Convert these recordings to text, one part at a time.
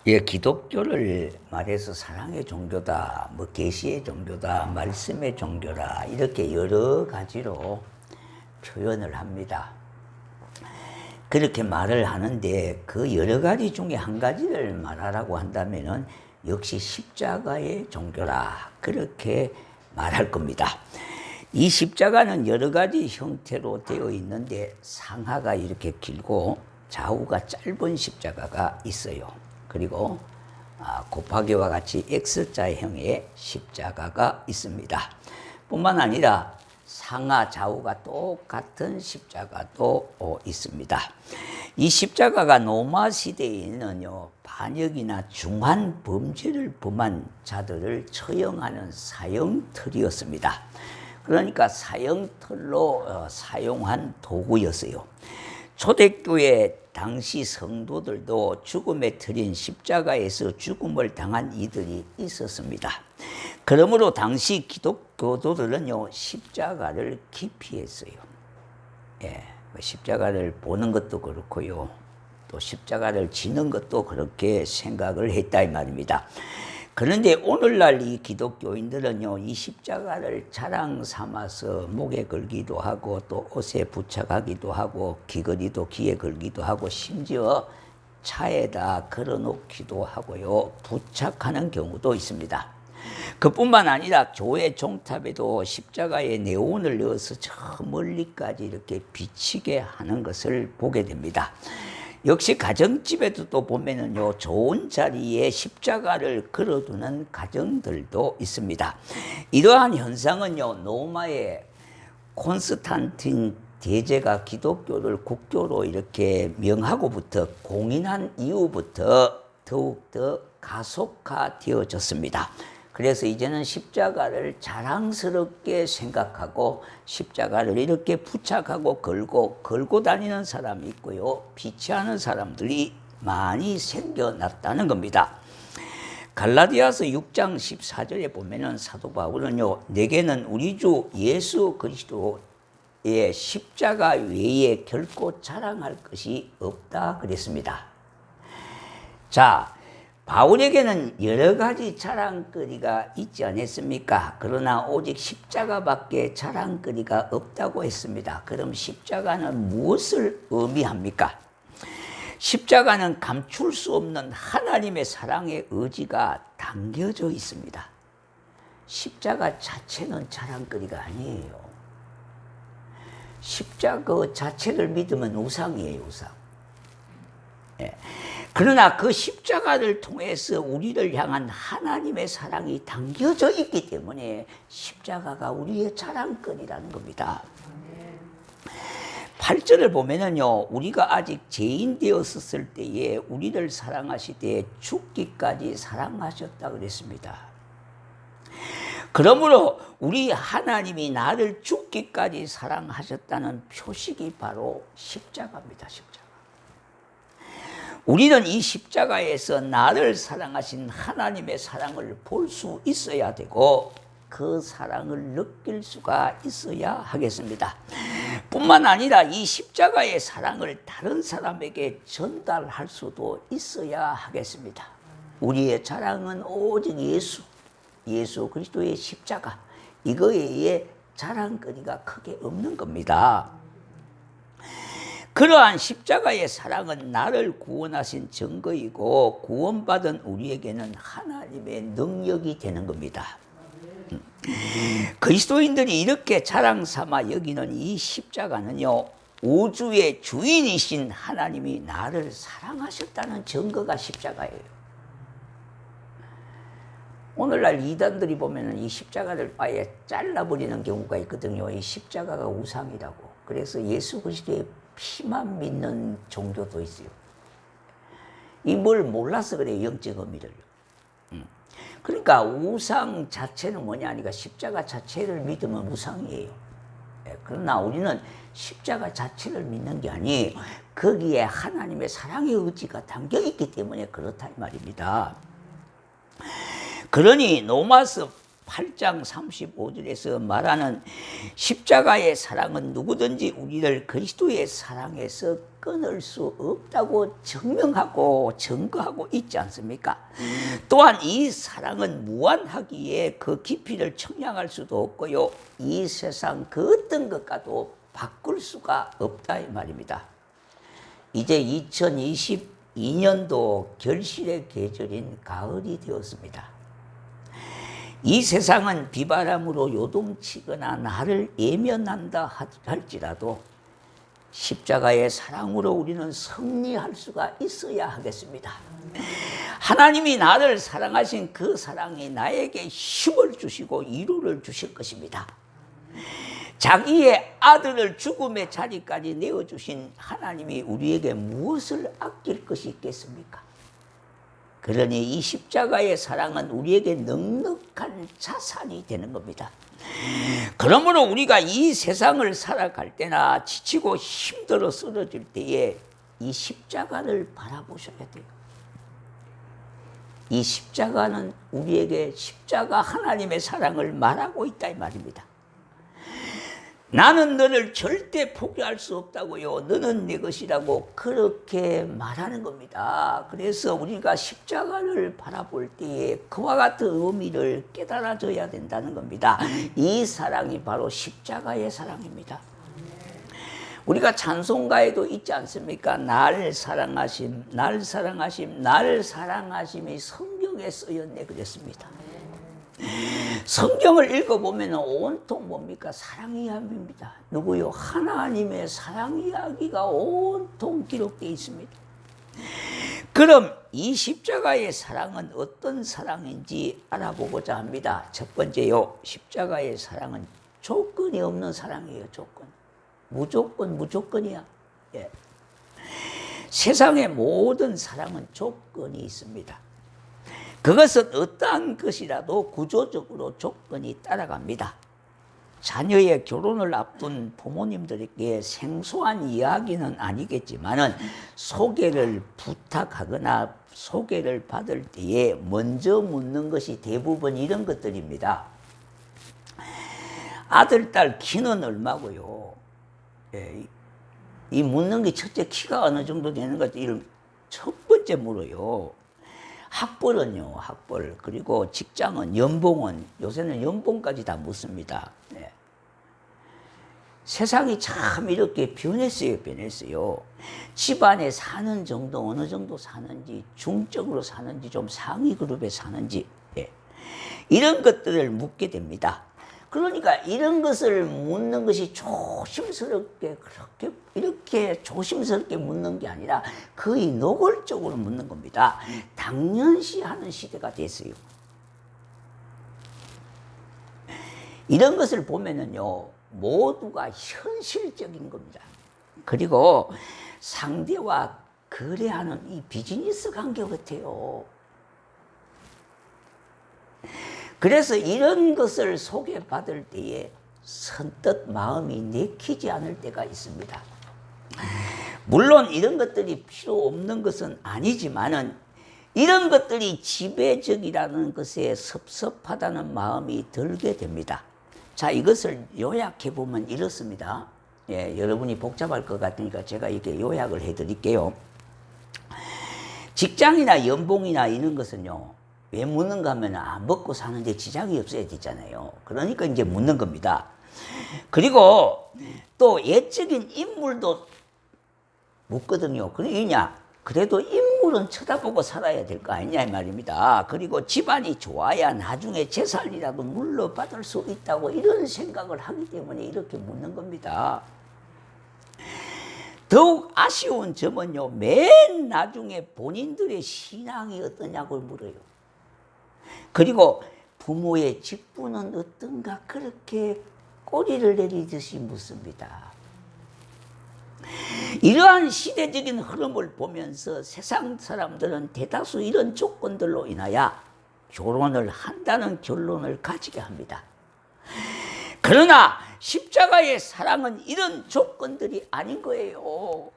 예, 기독교를 말해서 사랑의 종교다, 뭐 계시의 종교다, 말씀의 종교다 이렇게 여러 가지로 표현을 합니다. 그렇게 말을 하는데 그 여러 가지 중에 한 가지를 말하라고 한다면은 역시 십자가의 종교라 그렇게 말할 겁니다. 이 십자가는 여러 가지 형태로 되어 있는데 상하가 이렇게 길고 좌우가 짧은 십자가가 있어요. 그리고 곱하기와 같이 X자형의 십자가가 있습니다. 뿐만 아니라 상하 좌우가 똑같은 십자가도 있습니다. 이 십자가가 로마 시대에는요, 반역이나 중한 범죄를 범한 자들을 처형하는 사형틀이었습니다. 그러니까 사형틀로 사용한 도구였어요. 초대교회 당시 성도들도 죽음에 틀린 십자가에서 죽음을 당한 이들이 있었습니다. 그러므로 당시 기독교도들은요, 십자가를 기피했어요. 예, 십자가를 보는 것도 그렇고요, 또 십자가를 지는 것도 그렇게 생각을 했다 이 말입니다. 그런데 오늘날 이 기독교인들은요, 이 십자가를 자랑 삼아서 목에 걸기도 하고 또 옷에 부착하기도 하고 귀걸이도 귀에 걸기도 하고 심지어 차에다 걸어놓기도 하고요, 부착하는 경우도 있습니다. 그뿐만 아니라 교회 종탑에도 십자가에 네온을 넣어서 저 멀리까지 이렇게 비치게 하는 것을 보게 됩니다. 역시 가정집에도 또 보면은요, 좋은 자리에 십자가를 걸어두는 가정들도 있습니다. 이러한 현상은요, 로마의 콘스탄틴 대제가 기독교를 국교로 이렇게 명하고부터 공인한 이후부터 더욱더 가속화되어졌습니다. 그래서 이제는 십자가를 자랑스럽게 생각하고 십자가를 이렇게 부착하고 걸고 다니는 사람이 있고요, 비치하는 사람들이 많이 생겨났다는 겁니다. 갈라디아서 6장 14절에 보면은 사도 바울은요, 내게는 우리 주 예수 그리스도의 십자가 외에 결코 자랑할 것이 없다 그랬습니다. 자, 바울에게는 여러 가지 자랑거리가 있지 않았습니까? 그러나 오직 십자가밖에 자랑거리가 없다고 했습니다. 그럼 십자가는 무엇을 의미합니까? 십자가는 감출 수 없는 하나님의 사랑의 의지가 담겨져 있습니다. 십자가 자체는 자랑거리가 아니에요. 십자가 자체를 믿으면 우상이에요, 우상. 예. 그러나 그 십자가를 통해서 우리를 향한 하나님의 사랑이 담겨져 있기 때문에 십자가가 우리의 자랑거리라는 겁니다. 8절을 보면은요, 우리가 아직 죄인 되었을 때에 우리를 사랑하시되 죽기까지 사랑하셨다 그랬습니다. 그러므로 우리 하나님이 나를 죽기까지 사랑하셨다는 표식이 바로 십자가입니다. 십자가. 우리는 이 십자가에서 나를 사랑하신 하나님의 사랑을 볼 수 있어야 되고 그 사랑을 느낄 수가 있어야 하겠습니다. 뿐만 아니라 이 십자가의 사랑을 다른 사람에게 전달할 수도 있어야 하겠습니다. 우리의 자랑은 오직 예수 그리스도의 십자가, 이거에 자랑거리가 크게 없는 겁니다. 그러한 십자가의 사랑은 나를 구원하신 증거이고 구원받은 우리에게는 하나님의 능력이 되는 겁니다. 그리스도인들이 이렇게 자랑 삼아 여기는 이 십자가는요, 우주의 주인이신 하나님이 나를 사랑하셨다는 증거가 십자가예요. 오늘날 이단들이 보면은 이 십자가를 아예 잘라버리는 경우가 있거든요. 이 십자가가 우상이라고. 그래서 예수 그리스도의 피만 믿는 종교도 있어요. 이 뭘 몰라서 그래요, 영적 의미를. 그러니까 우상 자체는 뭐냐 하니까 십자가 자체를 믿으면 우상이에요. 그러나 우리는 십자가 자체를 믿는 게 아니에요. 거기에 하나님의 사랑의 의지가 담겨 있기 때문에 그렇다 이 말입니다. 그러니 로마서 8장 35절에서 말하는 십자가의 사랑은 누구든지 우리를 그리스도의 사랑에서 끊을 수 없다고 증명하고 증거하고 있지 않습니까? 또한 이 사랑은 무한하기에 그 깊이를 청량할 수도 없고요, 이 세상 그 어떤 것과도 바꿀 수가 없다 이 말입니다. 이제 2022년도 결실의 계절인 가을이 되었습니다. 이 세상은 비바람으로 요동치거나 나를 예면한다 할지라도 십자가의 사랑으로 우리는 승리할 수가 있어야 하겠습니다. 하나님이 나를 사랑하신 그 사랑이 나에게 힘을 주시고 위로를 주실 것입니다. 자기의 아들을 죽음의 자리까지 내어주신 하나님이 우리에게 무엇을 아낄 것이 있겠습니까? 그러니 이 십자가의 사랑은 우리에게 넉넉한 자산이 되는 겁니다. 그러므로 우리가 이 세상을 살아갈 때나 지치고 힘들어 쓰러질 때에 이 십자가를 바라보셔야 돼요. 이 십자가는 우리에게 십자가 하나님의 사랑을 말하고 있다 이 말입니다. 나는 너를 절대 포기할 수 없다고요, 너는 내 것이라고 그렇게 말하는 겁니다. 그래서 우리가 십자가를 바라볼 때에 그와 같은 의미를 깨달아져야 된다는 겁니다. 이 사랑이 바로 십자가의 사랑입니다. 우리가 찬송가에도 있지 않습니까? 날 사랑하심, 날 사랑하심, 날 사랑하심이 성경에 쓰였네 그랬습니다. 성경을 읽어보면 온통 뭡니까? 사랑 이야기입니다. 누구요? 하나님의 사랑 이야기가 온통 기록되어 있습니다. 그럼 이 십자가의 사랑은 어떤 사랑인지 알아보고자 합니다. 첫 번째요, 십자가의 사랑은 조건이 없는 사랑이에요. 조건. 무조건이야. 예. 세상의 모든 사랑은 조건이 있습니다. 그것은 어떠한 것이라도 구조적으로 조건이 따라갑니다. 자녀의 결혼을 앞둔 부모님들에게 생소한 이야기는 아니겠지만은 소개를 부탁하거나 소개를 받을 때에 먼저 묻는 것이 대부분 이런 것들입니다. 아들, 딸 키는 얼마고요? 예, 이 묻는 게 첫째 키가 어느 정도 되는 것, 이런 첫 번째 물어요. 학벌은요, 학벌. 그리고 직장은, 연봉은, 요새는 연봉까지 다 묻습니다. 네. 세상이 참 이렇게 변했어요. 집안에 사는 정도, 어느 정도 사는지, 중적으로 사는지, 좀 상위 그룹에 사는지, 예. 이런 것들을 묻게 됩니다. 그러니까 이런 것을 묻는 것이 조심스럽게, 그렇게 이렇게 조심스럽게 묻는 게 아니라 거의 노골적으로 묻는 겁니다. 당연시하는 시대가 됐어요. 이런 것을 보면은요, 모두가 현실적인 겁니다. 그리고 상대와 거래하는 이 비즈니스 관계 같아요. 그래서 이런 것을 소개받을 때에 선뜻 마음이 내키지 않을 때가 있습니다. 물론 이런 것들이 필요 없는 것은 아니지만은 이런 것들이 지배적이라는 것에 섭섭하다는 마음이 들게 됩니다. 자, 이것을 요약해 보면 이렇습니다. 예, 여러분이 복잡할 것 같으니까 제가 이렇게 요약을 해 드릴게요. 직장이나 연봉이나 이런 것은요, 왜 묻는가 하면 안 먹고 사는데 지장이 없어야 되잖아요. 그러니까 이제 묻는 겁니다. 그리고 또 예적인 인물도 묻거든요. 그러냐? 그래도 인물은 쳐다보고 살아야 될 거 아니냐 이 말입니다. 그리고 집안이 좋아야 나중에 재산이라도 물러받을 수 있다고 이런 생각을 하기 때문에 이렇게 묻는 겁니다. 더욱 아쉬운 점은요, 맨 나중에 본인들의 신앙이 어떠냐고 물어요. 그리고 부모의 직분은 어떤가 그렇게 꼬리를 내리듯이 묻습니다. 이러한 시대적인 흐름을 보면서 세상 사람들은 대다수 이런 조건들로 인하여 결혼을 한다는 결론을 가지게 합니다. 그러나 십자가의 사랑은 이런 조건들이 아닌 거예요.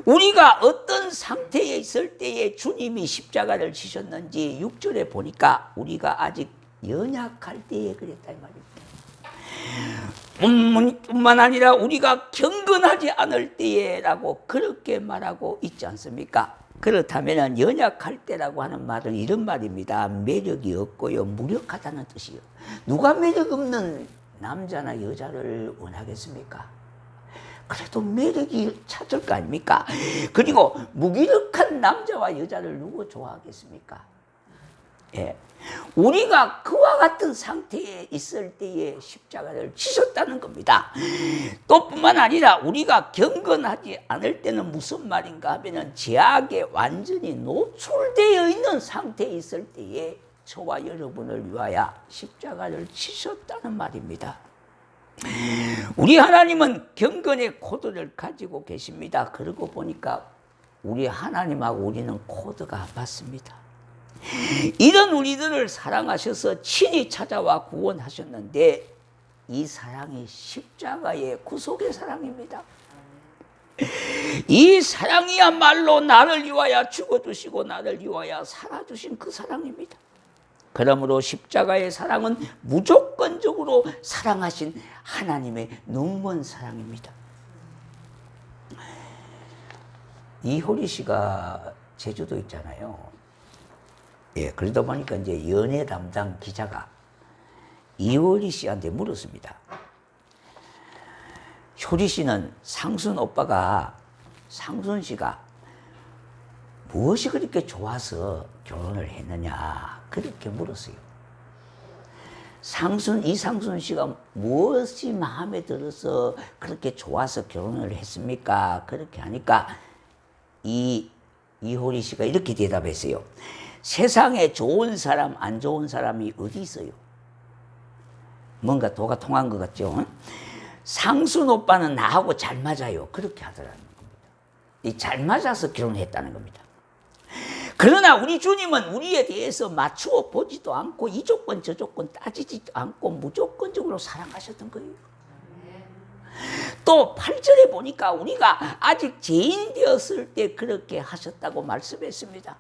우리가 어떤 상태에 있을 때에 주님이 십자가를 지셨는지 6절에 보니까 우리가 아직 연약할 때에 그랬다 이 말입니다. 뿐만 아니라 우리가 경건하지 않을 때에라고 그렇게 말하고 있지 않습니까? 그렇다면 연약할 때라고 하는 말은 이런 말입니다. 매력이 없고요, 무력하다는 뜻이요. 누가 매력 없는 남자나 여자를 원하겠습니까? 그래도 매력이 찾을 거 아닙니까? 그리고 무기력한 남자와 여자를 누구 좋아하겠습니까? 예. 우리가 그와 같은 상태에 있을 때에 십자가를 지셨다는 겁니다. 또 뿐만 아니라 우리가 경건하지 않을 때는 무슨 말인가 하면 죄악에 완전히 노출되어 있는 상태에 있을 때에 저와 여러분을 위하여 십자가를 지셨다는 말입니다. 우리 하나님은 경건의 코드를 가지고 계십니다. 그러고 보니까 우리 하나님하고 우리는 코드가 맞습니다. 이런 우리들을 사랑하셔서 친히 찾아와 구원하셨는데 이 사랑이 십자가의 구속의 사랑입니다. 이 사랑이야말로 나를 위하여 죽어주시고 나를 위하여 살아주신 그 사랑입니다. 그러므로 십자가의 사랑은 무조건적으로 사랑하신 하나님의 눈먼 사랑입니다. 이효리 씨가 제주도 있잖아요. 예, 그러다 보니까 이제 연예 담당 기자가 이효리 씨한테 물었습니다. 효리 씨는 상순 씨가 무엇이 그렇게 좋아서 결혼을 했느냐 그렇게 물었어요. 이상순 씨가 무엇이 마음에 들어서 그렇게 좋아서 결혼을 했습니까? 그렇게 하니까 이효리 씨가 이렇게 대답했어요. 세상에 좋은 사람, 안 좋은 사람이 어디 있어요? 뭔가 도가 통한 것 같죠? 상순 오빠는 나하고 잘 맞아요. 그렇게 하더라는 겁니다. 잘 맞아서 결혼했다는 겁니다. 그러나 우리 주님은 우리에 대해서 맞추어 보지도 않고 이 조건 저 조건 따지지도 않고 무조건적으로 사랑하셨던 거예요. 또 8절에 보니까 우리가 아직 죄인 되었을 때 그렇게 하셨다고 말씀했습니다.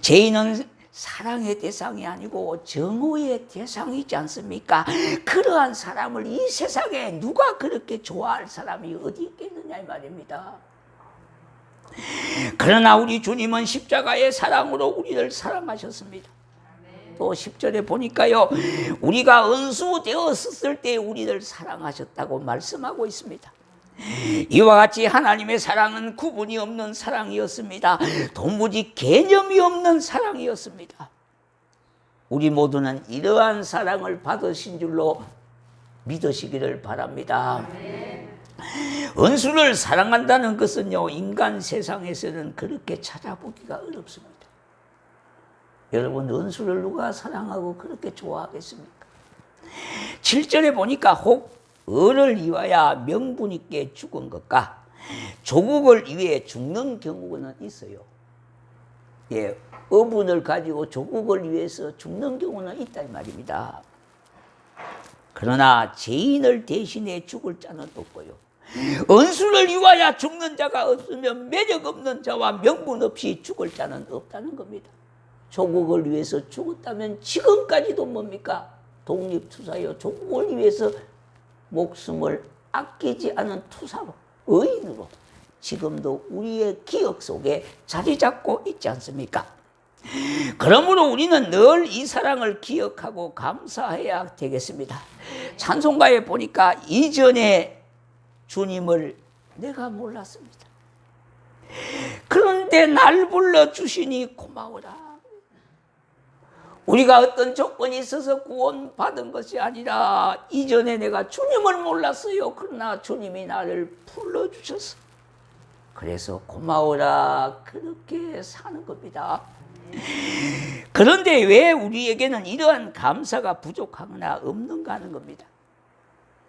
죄인은 사랑의 대상이 아니고 정오의 대상이지 않습니까? 그러한 사람을 이 세상에 누가 그렇게 좋아할 사람이 어디 있겠느냐 이 말입니다. 그러나 우리 주님은 십자가의 사랑으로 우리를 사랑하셨습니다. 또 10절에 보니까요, 우리가 은수 되었을 때 우리를 사랑하셨다고 말씀하고 있습니다. 이와 같이 하나님의 사랑은 구분이 없는 사랑이었습니다. 도무지 개념이 없는 사랑이었습니다. 우리 모두는 이러한 사랑을 받으신 줄로 믿으시기를 바랍니다. 은수를 사랑한다는 것은요, 인간 세상에서는 그렇게 찾아보기가 어렵습니다. 여러분, 은수를 누가 사랑하고 그렇게 좋아하겠습니까? 7절에 보니까 혹 을을 위하여 명분 있게 죽은 것과 조국을 위해 죽는 경우는 있어요. 예, 어분을 가지고 조국을 위해서 죽는 경우는 있단 말입니다. 그러나 죄인을 대신해 죽을 자는 없고요. 은수를 위하여 죽는 자가 없으면 매력 없는 자와 명분 없이 죽을 자는 없다는 겁니다. 조국을 위해서 죽었다면 지금까지도 뭡니까? 독립투사요. 조국을 위해서 목숨을 아끼지 않은 투사로, 의인으로 지금도 우리의 기억 속에 자리 잡고 있지 않습니까? 그러므로 우리는 늘 이 사랑을 기억하고 감사해야 되겠습니다. 찬송가에 보니까 이전에 주님을 내가 몰랐습니다. 그런데 날 불러주시니 고마워라. 우리가 어떤 조건이 있어서 구원받은 것이 아니라 이전에 내가 주님을 몰랐어요. 그러나 주님이 나를 불러주셨어. 그래서 고마워라. 그렇게 사는 겁니다. 그런데 왜 우리에게는 이러한 감사가 부족하거나 없는가 하는 겁니다.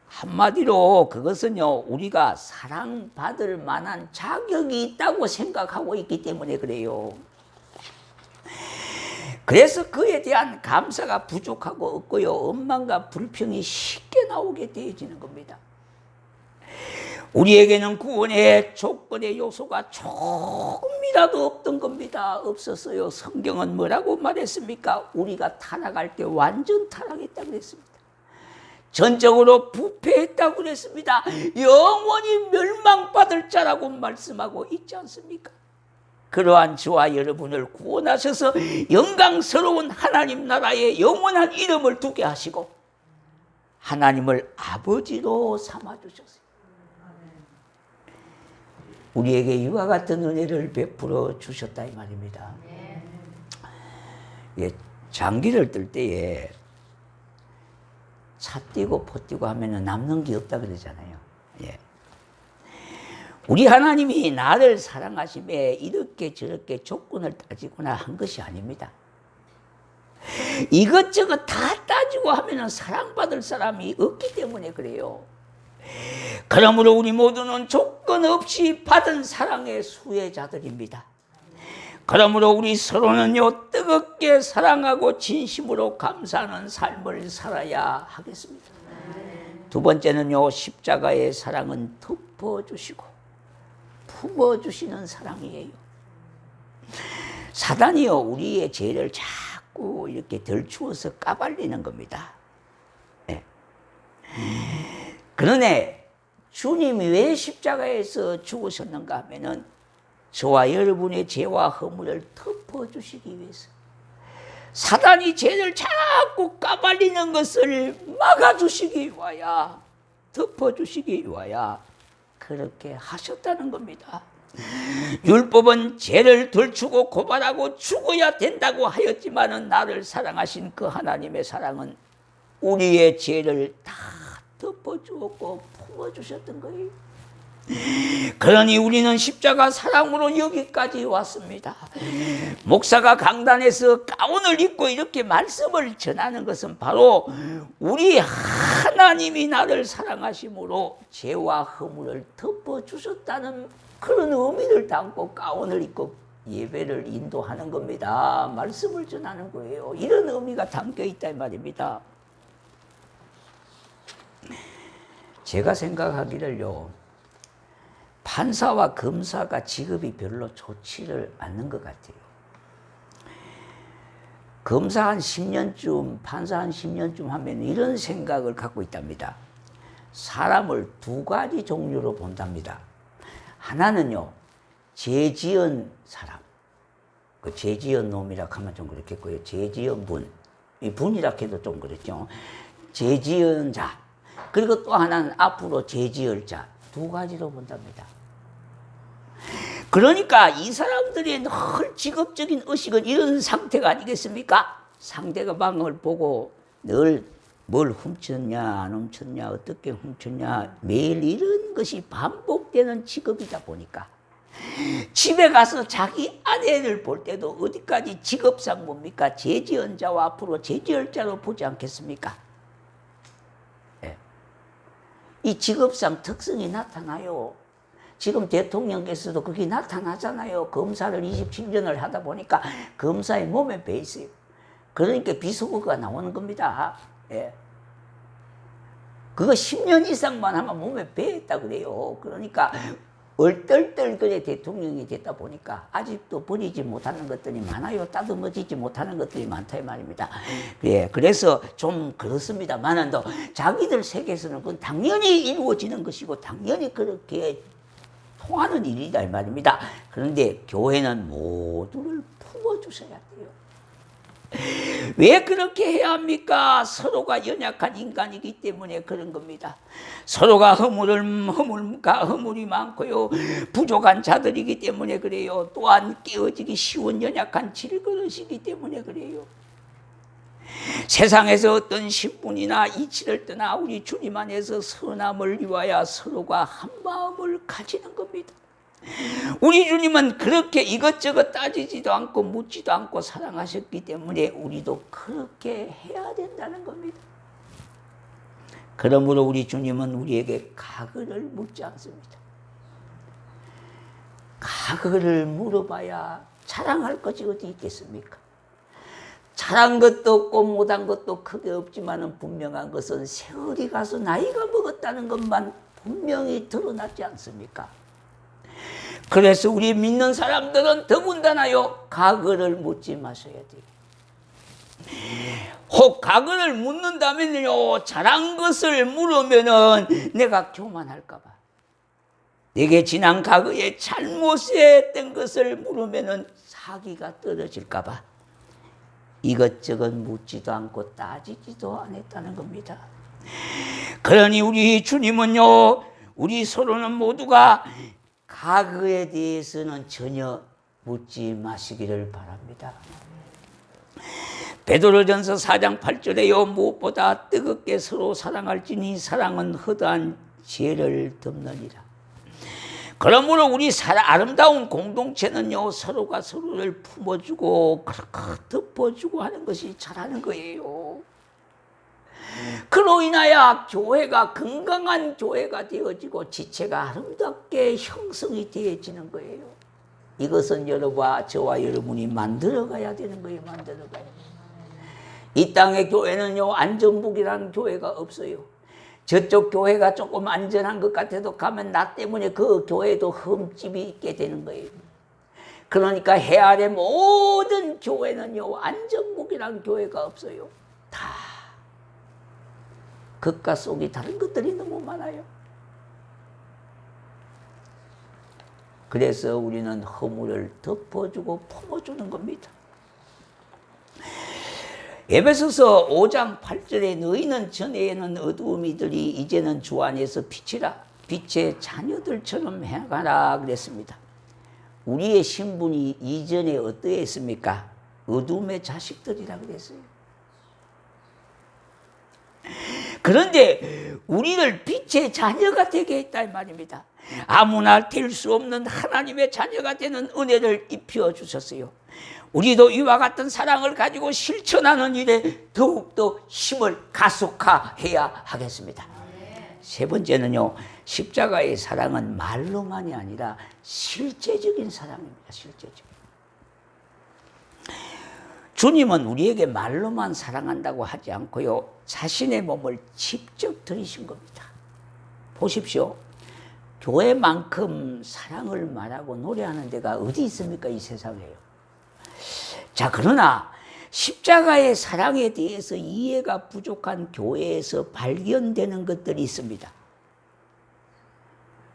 한마디로 그것은요, 우리가 사랑받을 만한 자격이 있다고 생각하고 있기 때문에 그래요. 그래서 그에 대한 감사가 부족하고 없고요, 원망과 불평이 쉽게 나오게 되어지는 겁니다. 우리에게는 구원의 조건의 요소가 조금이라도 없던 겁니다. 없었어요. 성경은 뭐라고 말했습니까? 우리가 타락할 때 완전 타락했다고 그랬습니다. 전적으로 부패했다고 그랬습니다. 영원히 멸망받을 자라고 말씀하고 있지 않습니까? 그러한 저와 여러분을 구원하셔서 영광스러운 하나님 나라에 영원한 이름을 두게 하시고 하나님을 아버지로 삼아주셨어요. 우리에게 이와 같은 은혜를 베풀어 주셨다 이 말입니다. 예, 장기를 뜰 때에 차 띄고 포 띄고 하면 남는 게 없다 그러잖아요. 예. 우리 하나님이 나를 사랑하심에 이렇게 저렇게 조건을 따지거나 한 것이 아닙니다. 이것저것 다 따지고 하면 사랑받을 사람이 없기 때문에 그래요. 그러므로 우리 모두는 조건 없이 받은 사랑의 수혜자들입니다. 그러므로 우리 서로는요 뜨겁게 사랑하고 진심으로 감사하는 삶을 살아야 하겠습니다. 두 번째는요 십자가의 사랑은 덮어주시고 품어주시는 사랑이에요. 사단이요 우리의 죄를 자꾸 이렇게 덜추어서 까발리는 겁니다. 네. 그러네 주님이 왜 십자가에서 죽으셨는가 하면은 저와 여러분의 죄와 허물을 덮어주시기 위해서 사단이 죄를 자꾸 까발리는 것을 막아주시기 위하여 덮어주시기 위하여 그렇게 하셨다는 겁니다. 율법은 죄를 덜추고 고발하고 죽어야 된다고 하였지만은 나를 사랑하신 그 하나님의 사랑은 우리의 죄를 다 덮어주었고 품어주셨던 거예요. 그러니 우리는 십자가 사랑으로 여기까지 왔습니다. 목사가 강단에서 가운을 입고 이렇게 말씀을 전하는 것은 바로 우리 하나님이 나를 사랑하심으로 죄와 허물을 덮어주셨다는 그런 의미를 담고 가운을 입고 예배를 인도하는 겁니다. 말씀을 전하는 거예요. 이런 의미가 담겨 있다 이 말입니다. 제가 생각하기를요 판사와 검사가 직업이 별로 좋지를 않는 것 같아요. 검사 한 10년쯤, 판사 한 10년쯤 하면 이런 생각을 갖고 있답니다. 사람을 두 가지 종류로 본답니다. 하나는요, 죄 지은 사람. 그 죄 지은 놈이라 하면 좀 그렇겠고요. 죄 지은 분. 이 분이라 해도 좀 그렇죠. 죄 지은 자. 그리고 또 하나는 앞으로 죄 지을 자. 두 가지로 본답니다. 그러니까 이 사람들의 늘 직업적인 의식은 이런 상태가 아니겠습니까? 상대방을 보고 늘 뭘 훔쳤냐 안 훔쳤냐 어떻게 훔쳤냐 매일 이런 것이 반복되는 직업이다 보니까 집에 가서 자기 아내를 볼 때도 어디까지 직업상 뭡니까? 죄 지은 자와 앞으로 죄 지을 자로 보지 않겠습니까? 네. 이 직업상 특성이 나타나요. 지금 대통령께서도 그게 나타나잖아요. 검사를 27년을 하다 보니까 검사의 몸에 배 있어요. 그러니까 비속어가 나오는 겁니다. 예. 그거 10년 이상만 하면 몸에 배 있다 그래요. 그러니까 얼떨떨 그래 대통령이 됐다 보니까 아직도 버리지 못하는 것들이 많아요. 따듬어지지 못하는 것들이 많다 이 말입니다. 예, 그래서 좀 그렇습니다만은 또 자기들 세계에서는 그건 당연히 이루어지는 것이고 당연히 그렇게 통하는 일이다 이 말입니다. 그런데 교회는 모두를 품어주셔야 돼요. 왜 그렇게 해야 합니까? 서로가 연약한 인간이기 때문에 그런 겁니다. 서로가 허물이 많고요. 부족한 자들이기 때문에 그래요. 또한 깨어지기 쉬운 연약한 질그릇이기 때문에 그래요. 세상에서 어떤 신분이나 이치를 떠나 우리 주님 안에서 선함을 위하여 서로가 한 마음을 가지는 겁니다. 우리 주님은 그렇게 이것저것 따지지도 않고 묻지도 않고 사랑하셨기 때문에 우리도 그렇게 해야 된다는 겁니다. 그러므로 우리 주님은 우리에게 가거를 묻지 않습니다. 가거를 물어봐야 자랑할 것이 어디 있겠습니까? 잘한 것도 없고 못한 것도 크게 없지만 분명한 것은 세월이 가서 나이가 먹었다는 것만 분명히 드러났지 않습니까? 그래서 우리 믿는 사람들은 더군다나요, 과거를 묻지 마셔야 돼요. 혹 과거를 묻는다면요, 잘한 것을 물으면은 내가 교만할까봐, 내게 지난 과거에 잘못했던 것을 물으면은 사기가 떨어질까봐 이것저것 묻지도 않고 따지지도 않았다는 겁니다. 그러니 우리 주님은요, 우리 서로는 모두가 과거에 대해서는 전혀 묻지 마시기를 바랍니다. 베드로전서 4장 8절에요, 무엇보다 뜨겁게 서로 사랑할지니 사랑은 허다한 죄를 덮느니라. 그러므로 우리 아름다운 공동체는요, 서로가 서로를 품어주고 덮어주고 하는 것이 잘하는 거예요. 그로 인하여 교회가 건강한 교회가 되어지고 지체가 아름답게 형성이 되어지는 거예요. 이것은 저와 여러분이 만들어가야 되는 거예요. 만들어가야. 이 땅의 교회는요, 안전북이라는 교회가 없어요. 저쪽 교회가 조금 안전한 것 같아도 가면 나 때문에 그 교회도 흠집이 있게 되는 거예요. 그러니까 해 아래 모든 교회는요, 안전북이라는 교회가 없어요. 다 겉과 속이 다른 것들이 너무 많아요. 그래서 우리는 허물을 덮어주고 품어주는 겁니다. 에베소서 5장 8절에 너희는 전에는 어두움이더니 이제는 주 안에서 빛이라, 빛의 자녀들처럼 행하라 그랬습니다. 우리의 신분이 이전에 어떠했습니까? 어두움의 자식들이라 그랬어요. 그런데 우리를 빛의 자녀가 되게 했다 이 말입니다. 아무나 될 수 없는 하나님의 자녀가 되는 은혜를 입혀 주셨어요. 우리도 이와 같은 사랑을 가지고 실천하는 일에 더욱더 힘을 가속화해야 하겠습니다. 세 번째는요, 십자가의 사랑은 말로만이 아니라 실제적인 사랑입니다. 실제적. 주님은 우리에게 말로만 사랑한다고 하지 않고요, 자신의 몸을 직접 드리신 겁니다. 보십시오. 교회만큼 사랑을 말하고 노래하는 데가 어디 있습니까? 이 세상에요. 자, 그러나 십자가의 사랑에 대해서 이해가 부족한 교회에서 발견되는 것들이 있습니다.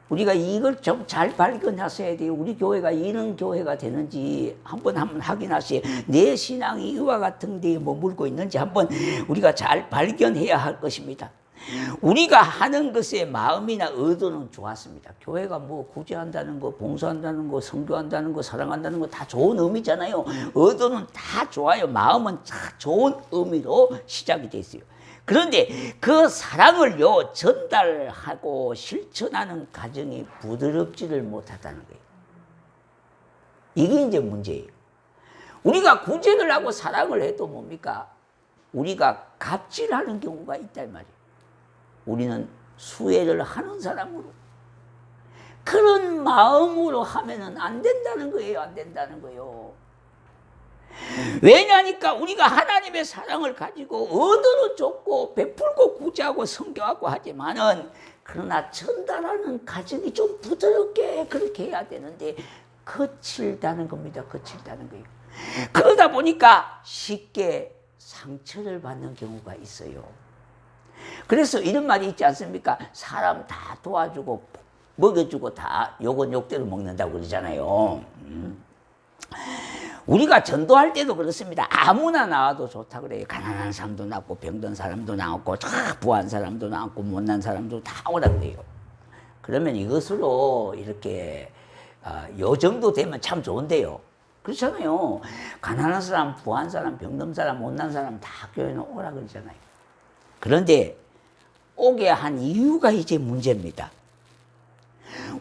우리가 이걸 좀 잘 발견하셔야 돼요. 우리 교회가 이런 교회가 되는지 한번 확인하세요. 내 신앙이 이와 같은 데에 머물고 있는지 한번 우리가 잘 발견해야 할 것입니다. 우리가 하는 것에 마음이나 의도는 좋았습니다. 교회가 뭐 구제한다는 거, 봉사한다는 거, 선교한다는 거, 사랑한다는 거 다 좋은 의미잖아요. 의도는 다 좋아요. 마음은 다 좋은 의미로 시작이 됐어요. 그런데 그 사랑을요, 전달하고 실천하는 과정이 부드럽지를 못하다는 거예요. 이게 이제 문제예요. 우리가 구제를 하고 사랑을 해도 뭡니까? 우리가 갑질하는 경우가 있단 말이에요. 우리는 수혜를 하는 사람으로, 그런 마음으로 하면은 안 된다는 거예요. 안 된다는 거예요. 왜냐니까 우리가 하나님의 사랑을 가지고 얻어는 줬고 베풀고 구제하고 선교하고 하지만은, 그러나 전달하는 과정이 좀 부드럽게 그렇게 해야 되는데 거칠다는 겁니다. 거칠다는 거예요. 그러다 보니까 쉽게 상처를 받는 경우가 있어요. 그래서 이런 말이 있지 않습니까? 사람 다 도와주고 먹여주고 다 욕은 욕대로 먹는다고 그러잖아요. 우리가 전도할 때도 그렇습니다. 아무나 나와도 좋다 그래요. 가난한 사람도 나왔고 병든 사람도 나왔고 부한 사람도 나왔고 못난 사람도 다 오라 그래요. 그러면 이것으로 이렇게 요 정도 되면 참 좋은데요. 그렇잖아요. 가난한 사람, 부한 사람, 병든 사람, 못난 사람 다 교회는 오라 그러잖아요. 그런데 오게 한 이유가 이제 문제입니다.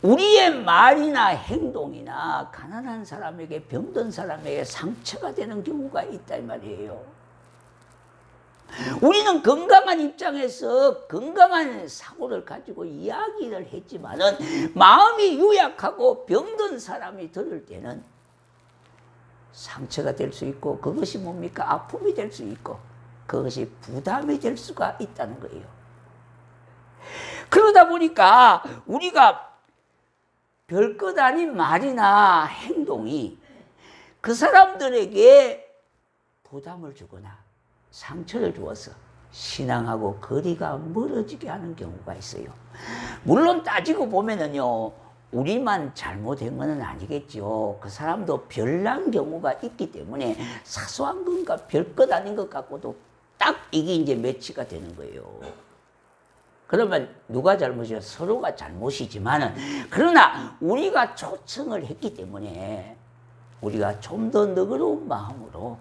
우리의 말이나 행동이나 가난한 사람에게, 병든 사람에게 상처가 되는 경우가 있단 말이에요. 우리는 건강한 입장에서 건강한 사고를 가지고 이야기를 했지만은, 마음이 유약하고 병든 사람이 들을 때는 상처가 될 수 있고, 그것이 뭡니까? 아픔이 될 수 있고, 그것이 부담이 될 수가 있다는 거예요. 그러다 보니까 우리가 별것 아닌 말이나 행동이 그 사람들에게 부담을 주거나 상처를 주어서 신앙하고 거리가 멀어지게 하는 경우가 있어요. 물론 따지고 보면은요, 우리만 잘못한 건 아니겠죠. 그 사람도 별난 경우가 있기 때문에 사소한 건가 별것 아닌 것 같고도 딱 이게 이제 매치가 되는 거예요. 그러면 누가 잘못이야? 서로가 잘못이지만은, 그러나 우리가 초청을 했기 때문에 우리가 좀 더 너그러운 마음으로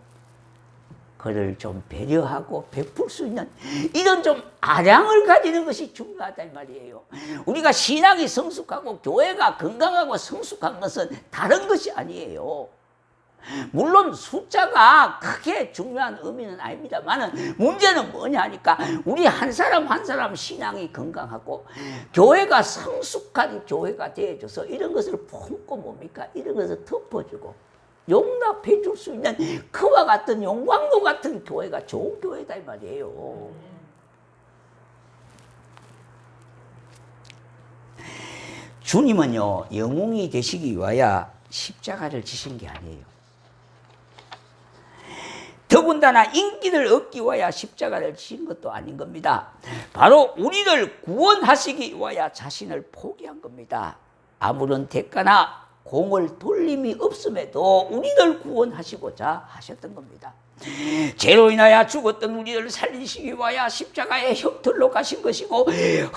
그를 좀 배려하고 베풀 수 있는 이런 좀 아량을 가지는 것이 중요하다 이 말이에요. 우리가 신앙이 성숙하고 교회가 건강하고 성숙한 것은 다른 것이 아니에요. 물론 숫자가 크게 중요한 의미는 아닙니다만 문제는 뭐냐 하니까 우리 한 사람 한 사람 신앙이 건강하고 교회가 성숙한 교회가 되어줘서 이런 것을 품고 뭡니까? 이런 것을 덮어주고 용납해 줄 수 있는 그와 같은 용광로 같은 교회가 좋은 교회다 이 말이에요. 주님은요, 영웅이 되시기 위하여 십자가를 지신 게 아니에요. 더군다나 인기를 얻기 위하여 십자가를 지신 것도 아닌 겁니다. 바로 우리를 구원하시기 위하여 자신을 포기한 겁니다. 아무런 대가나 공을 돌림이 없음에도 우리를 구원하시고자 하셨던 겁니다. 죄로 인하여 죽었던 우리를 살리시기 위하여 십자가의 혁틀로 가신 것이고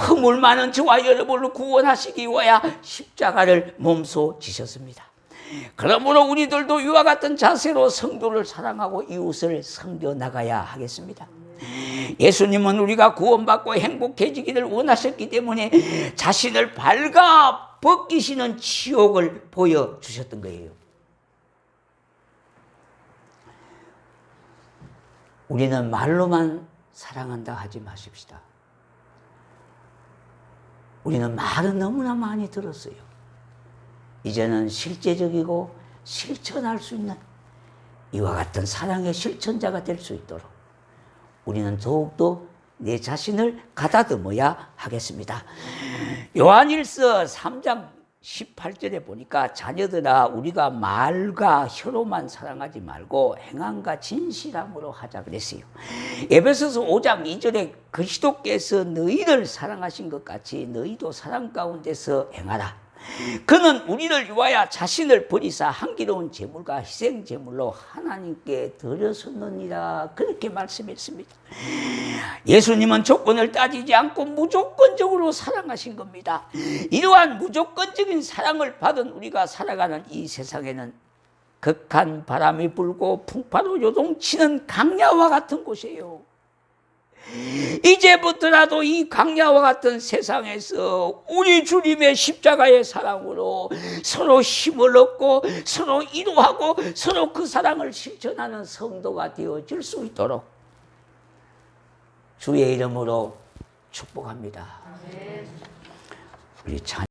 허물 많은 저와 여러분을 구원하시기 위하여 십자가를 몸소 지셨습니다. 그러므로 우리들도 이와 같은 자세로 성도를 사랑하고 이웃을 섬겨 나가야 하겠습니다. 예수님은 우리가 구원받고 행복해지기를 원하셨기 때문에 자신을 발가 벗기시는 치욕을 보여주셨던 거예요. 우리는 말로만 사랑한다 하지 마십시다. 우리는 말은 너무나 많이 들었어요. 이제는 실제적이고 실천할 수 있는 이와 같은 사랑의 실천자가 될 수 있도록 우리는 더욱더 내 자신을 가다듬어야 하겠습니다. 요한일서 3장 18절에 보니까 자녀들아 우리가 말과 혀로만 사랑하지 말고 행함과 진실함으로 하자 그랬어요. 에베소서 5장 2절에 그리스도께서 너희를 사랑하신 것 같이 너희도 사랑 가운데서 행하라. 그는 우리를 위하여 자신을 버리사 향기로운 제물과 희생 제물로 하나님께 드렸었느니라 그렇게 말씀했습니다. 예수님은 조건을 따지지 않고 무조건적으로 사랑하신 겁니다. 이러한 무조건적인 사랑을 받은 우리가 살아가는 이 세상에는 극한 바람이 불고 풍파로 요동치는 강야와 같은 곳이에요. 이제부터라도 이 강야와 같은 세상에서 우리 주님의 십자가의 사랑으로 서로 힘을 얻고 서로 이루하고 서로 그 사랑을 실천하는 성도가 되어질 수 있도록 주의 이름으로 축복합니다. 우리